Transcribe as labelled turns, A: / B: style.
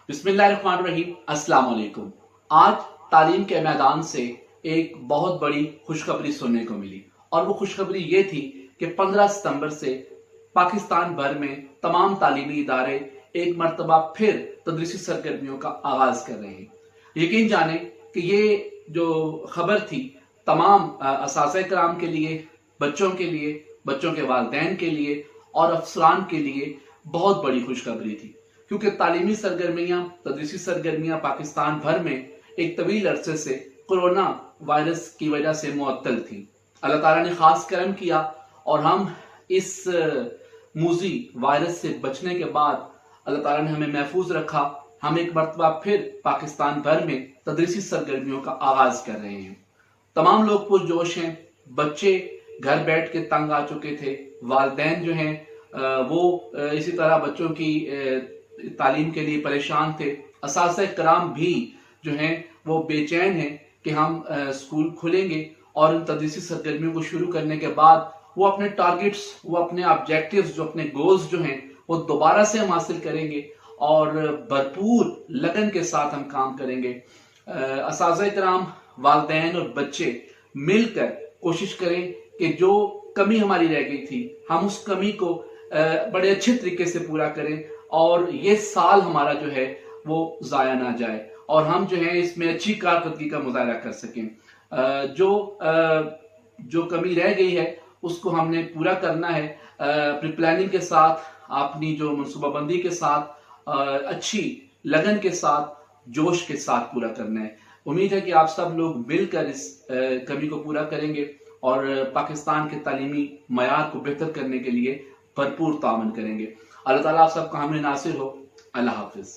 A: बिस्मिल्लाहिर्रहमानिर्रहीम, अस्सलाम वालेकुम। आज तालीम के मैदान से एक बहुत बड़ी खुशखबरी सुनने को मिली और वो खुशखबरी ये थी कि 15 सितंबर से पाकिस्तान भर में तमाम तालीमी इदारे एक मरतबा फिर तदरीसी सरगर्मियों का आगाज कर रहे हैं। यकीन जाने कि ये जो खबर थी तमाम असातिज़ा किराम के लिए, बच्चों के लिए, बच्चों के वालिदैन के लिए और अफसरान के लिए बहुत बड़ी खुशखबरी थी, क्योंकि तालीमी सरगर्मियां, तदरीसी सरगर्मियां पाकिस्तान भर में एक तवील अरसे से कोरोना वायरस की वजह से मुअत्तल थी। अल्लाह ताला ने खास करम किया और हम इस मूजी वायरस से बचने के बाद अल्लाह ताला ने हमें महफूज रखा। हम एक मरतबा फिर पाकिस्तान भर में तदरीसी सरगर्मियों का आगाज कर रहे हैं। तमाम लोग पुरजोश हैं। बच्चे घर बैठ के तंग आ चुके थे, वालिदैन जो हैं वो इसी तरह बच्चों की तालीम के लिए परेशान थे। असातिज़ा किराम भी जो हैं वो बेचैन हैं कि हम स्कूल खुलेंगे और इन तदरीसी सरगर्मियों को शुरू करने के बाद वो अपने टारगेट्स, वो अपने ऑब्जेक्टिव्स, जो अपने गोल्स जो हैं वो दोबारा से हम हासिल करेंगे और भरपूर लगन के साथ हम काम करेंगे। असातिज़ा किराम, वालिदैन और बच्चे मिलकर कोशिश करें कि जो कमी हमारी रह गई थी हम उस कमी को बड़े अच्छे तरीके से पूरा करें और ये साल हमारा जो है वो जाया ना जाए और हम जो है इसमें अच्छी कारकर्दगी का मुजाहरा कर सकें। जो कमी रह गई है उसको हमने पूरा करना है, प्री प्लानिंग के साथ, अपनी जो मनसूबाबंदी के साथ, अच्छी लगन के साथ, जोश के साथ पूरा करना है। उम्मीद है कि आप सब लोग मिलकर इस कमी को पूरा करेंगे और पाकिस्तान के तालीमी मयार को बेहतर करने के लिए भरपूर ताउन करेंगे। अल्लाह ताला आप सबका हामी नासिर हो। अल्लाह हाफिज।